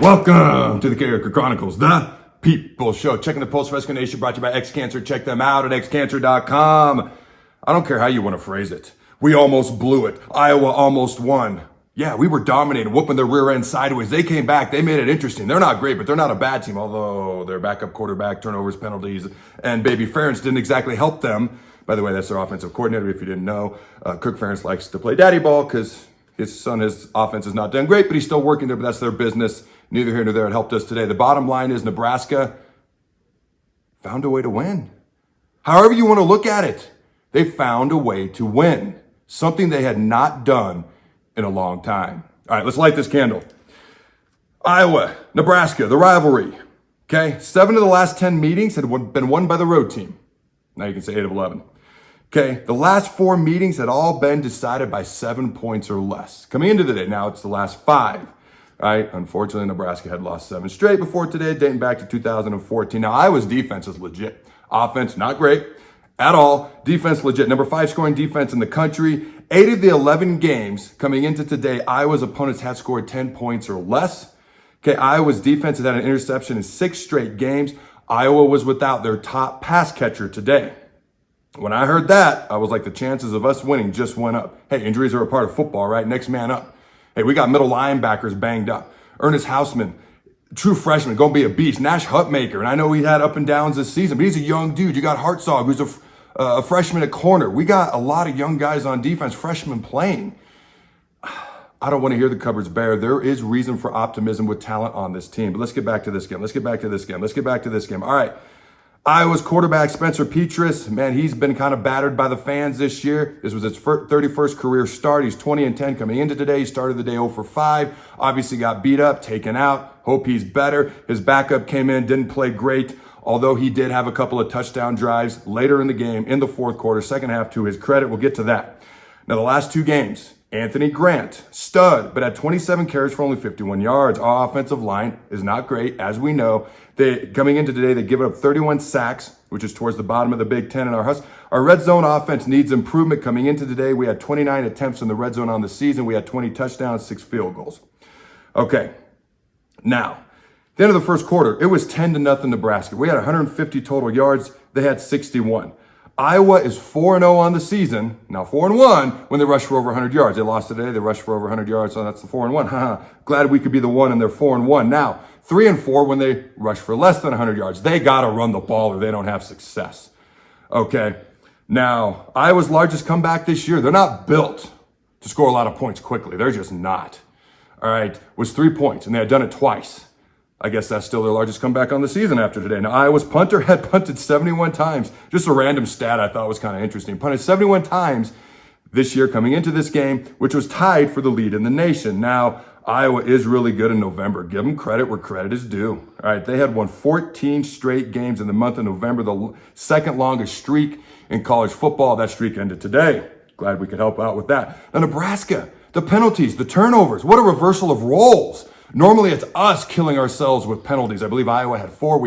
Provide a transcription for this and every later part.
Welcome to the Carriker Chronicles, the People Show. Checking the Pulse Rescue Nation, brought to you by XCancer. Check them out at XCancer.com. I don't care how you want to phrase it. We almost blew it. Iowa almost won. Yeah, we were dominating, whooping their rear end sideways. They came back. They made it interesting. They're not great, but they're not a bad team, although their backup quarterback, turnovers, penalties, and Baby Ferentz didn't exactly help them. By the way, that's their offensive coordinator, if you didn't know. Cook Ferentz likes to play daddy ball because his offense is not done great, but he's still working there, but that's their business. Neither here nor there. It helped us today. The bottom line is Nebraska found a way to win. However you want to look at it, they found a way to win. Something they had not done in a long time. All right, let's light this candle. Iowa, Nebraska, the rivalry. Okay, 7 of the last 10 meetings had been won by the road team. Now you can say 8 of 11. Okay, the last 4 meetings had all been decided by 7 points or less. Coming into the day, now it's the last 5. Right? Unfortunately, Nebraska had lost 7 straight before today, dating back to 2014. Now, Iowa's defense is legit. Offense, not great at all. Defense, legit. Number 5 scoring defense in the country. 8 of the 11 games coming into today, Iowa's opponents had scored 10 points or less. Okay, Iowa's defense had an interception in 6 straight games. Iowa was without their top pass catcher today. When I heard that, I was like, the chances of us winning just went up. Hey, injuries are a part of football, right? Next man up. Hey, we got middle linebackers banged up. Ernest Hausman, true freshman, going to be a beast. Nash Hutmaker, and I know he had up and downs this season, but he's a young dude. You got Hartzog, who's a freshman at corner. We got a lot of young guys on defense, freshmen playing. I don't want to hear the cupboards bare. There is reason for optimism with talent on this team. But let's get back to this game. All right. Iowa's quarterback, Spencer Petras, man, he's been kind of battered by the fans this year. This was his 31st career start. He's 20-10 coming into today. He started the day 0 for 5. Obviously got beat up, taken out. Hope he's better. His backup came in, didn't play great, although he did have a couple of touchdown drives later in the game, in the fourth quarter, second half, to his credit. We'll get to that. Now, the last 2 games, Anthony Grant, stud, but had 27 carries for only 51 yards. Our offensive line is not great, as we know. Coming into today, they give up 31 sacks, which is towards the bottom of the Big Ten. And our red zone offense needs improvement. Coming into today, we had 29 attempts in the red zone on the season. We had 20 touchdowns, 6 field goals. Okay, now, at the end of the first quarter, it was 10-0 Nebraska. We had 150 total yards. They had 61. Iowa is 4-0 on the season. Now 4-1 when they rush for over 100 yards. They lost today. They rushed for over 100 yards, so that's the 4-1. Glad we could be the one, and they're 4-1. Now 3-4 when they rush for less than 100 yards. They got to run the ball or they don't have success. Okay. Now Iowa's largest comeback this year. They're not built to score a lot of points quickly. They're just not. All right. Was 3 points, and they had done it twice. I guess that's still their largest comeback on the season after today. Now, Iowa's punter had punted 71 times. Just a random stat I thought was kind of interesting. Punted 71 times this year coming into this game, which was tied for the lead in the nation. Now, Iowa is really good in November. Give them credit where credit is due. All right, they had won 14 straight games in the month of November, the second longest streak in college football. That streak ended today. Glad we could help out with that. Now, Nebraska, the penalties, the turnovers, what a reversal of roles. Normally, it's us killing ourselves with penalties. I believe Iowa had 4.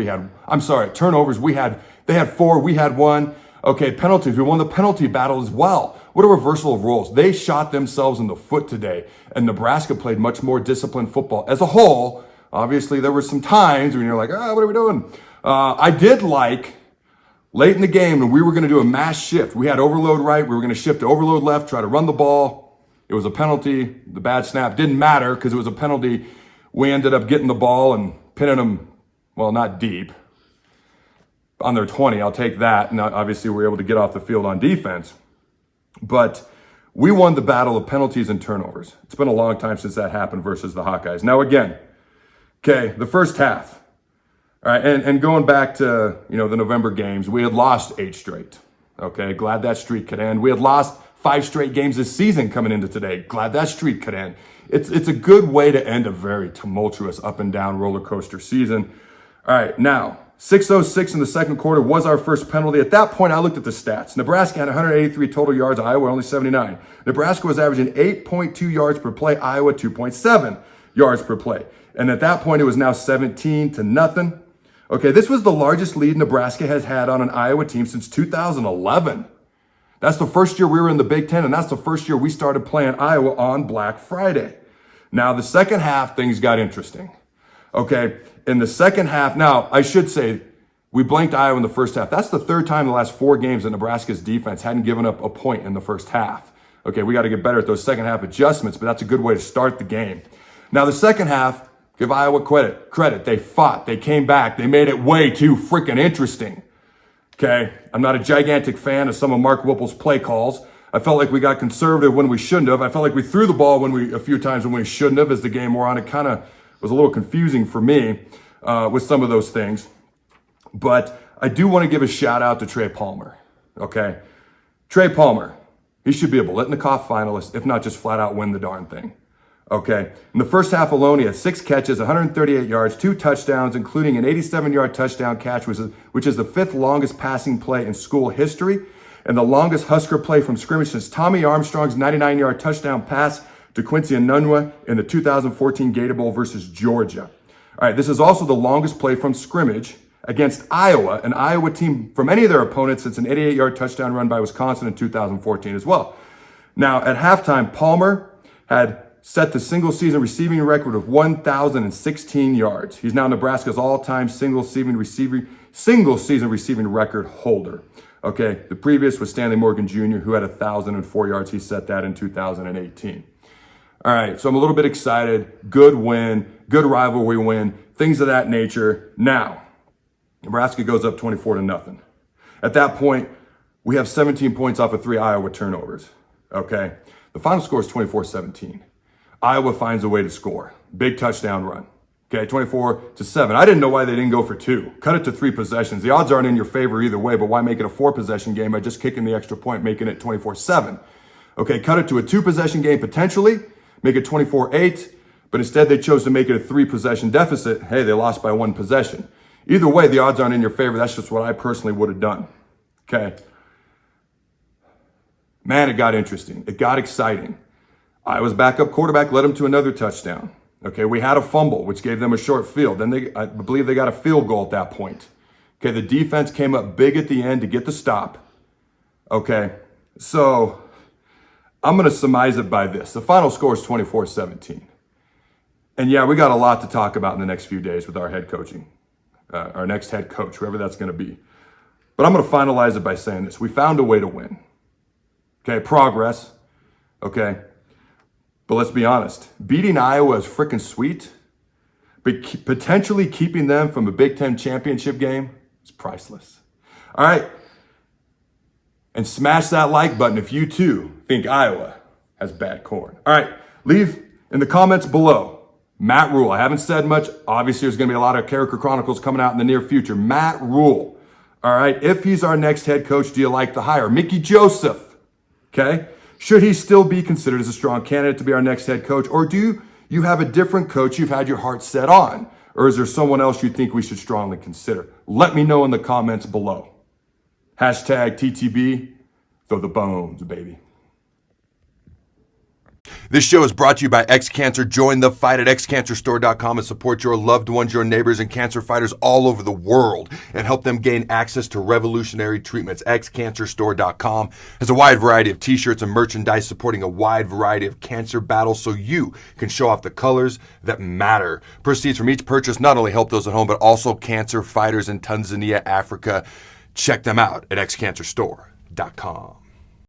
Turnovers. They had 4. We had 1. Okay, penalties. We won the penalty battle as well. What a reversal of roles. They shot themselves in the foot today, and Nebraska played much more disciplined football as a whole. Obviously, there were some times when you're like, what are we doing? I did like late in the game when we were going to do a mass shift. We had overload right. We were going to shift to overload left, try to run the ball. It was a penalty. The bad snap didn't matter because it was a penalty. We ended up getting the ball and pinning them, well, not deep, on their 20. I'll take that. And obviously, we were able to get off the field on defense. But we won the battle of penalties and turnovers. It's been a long time since that happened versus the Hawkeyes. Now, again, okay, the first half. All right, and going back to, the November games, we had lost 8 straight. Okay, glad that streak could end. We had lost 5 straight games this season coming into today. Glad that streak could end. It's a good way to end a very tumultuous up and down roller coaster season. All right, now 6:06 in the second quarter was our first penalty. At that point, I looked at the stats. Nebraska had 183 total yards. Iowa only 79. Nebraska was averaging 8.2 yards per play. Iowa 2.7 yards per play. And at that point, it was now 17-0. Okay, this was the largest lead Nebraska has had on an Iowa team since 2011. That's the first year we were in the Big Ten, and that's the first year we started playing Iowa on Black Friday. Now, the second half, things got interesting. Okay, in the second half, now I should say we blanked Iowa in the first half. That's the third time in the last 4 games that Nebraska's defense hadn't given up a point in the first half. Okay, we got to get better at those second half adjustments, but that's a good way to start the game. Now the second half, give Iowa credit. They fought, they came back, they made it way too freaking interesting. Okay, I'm not a gigantic fan of some of Mark Whipple's play calls. I felt like we got conservative when we shouldn't have. I felt like we threw the ball a few times when we shouldn't have as the game wore on. It kind of was a little confusing for me with some of those things. But I do want to give a shout out to Trey Palmer. Okay, Trey Palmer, he should be a Biletnikoff finalist, if not just flat out win the darn thing. Okay, in the first half alone, he had 6 catches, 138 yards, 2 touchdowns, including an 87-yard touchdown catch, which is the 5th longest passing play in school history, and the longest Husker play from scrimmage since Tommy Armstrong's 99-yard touchdown pass to Quincy Enunwa in the 2014 Gator Bowl versus Georgia. All right, this is also the longest play from scrimmage against Iowa, an Iowa team from any of their opponents since an 88-yard touchdown run by Wisconsin in 2014 as well. Now, at halftime, Palmer had set the single-season receiving record of 1,016 yards. He's now Nebraska's all-time single-season receiving record holder. Okay, the previous was Stanley Morgan Jr., who had 1,004 yards. He set that in 2018. All right, so I'm a little bit excited. Good win, good rivalry win, things of that nature. Now, Nebraska goes up 24-0. At that point, we have 17 points off of 3 Iowa turnovers. Okay, the final score is 24-17. Iowa finds a way to score. Big touchdown run. Okay, 24-7. I didn't know why they didn't go for 2. Cut it to 3 possessions. The odds aren't in your favor either way, but why make it a 4-possession game by just kicking the extra point, making it 24-7? Okay, cut it to a 2-possession game potentially, make it 24-8, but instead they chose to make it a 3-possession deficit. Hey, they lost by 1 possession. Either way, the odds aren't in your favor. That's just what I personally would have done. Okay. Man, it got interesting. It got exciting. Iowa's backup quarterback led them to another touchdown. Okay, we had a fumble, which gave them a short field. Then I believe they got a field goal at that point. Okay, the defense came up big at the end to get the stop. Okay, so I'm going to surmise it by this. The final score is 24-17. And yeah, we got a lot to talk about in the next few days with our head coaching, our next head coach, whoever that's going to be. But I'm going to finalize it by saying this. We found a way to win. Okay, progress. Okay. But let's be honest, beating Iowa is freaking sweet, but potentially keeping them from a Big Ten championship game is priceless. All right. And smash that like button if you too think Iowa has bad corn. All right. Leave in the comments below. Matt Rule. I haven't said much. Obviously, there's going to be a lot of Carriker Chronicles coming out in the near future. Matt Rule. All right. If he's our next head coach, do you like the hire? Mickey Joseph. Okay. Should he still be considered as a strong candidate to be our next head coach? Or do you have a different coach you've had your heart set on? Or is there someone else you think we should strongly consider? Let me know in the comments below. Hashtag TTB, throw the bones, baby. This show is brought to you by XCancer. Join the fight at XCancerStore.com and support your loved ones, your neighbors, and cancer fighters all over the world and help them gain access to revolutionary treatments. XCancerStore.com has a wide variety of t-shirts and merchandise supporting a wide variety of cancer battles so you can show off the colors that matter. Proceeds from each purchase not only help those at home, but also cancer fighters in Tanzania, Africa. Check them out at XCancerStore.com.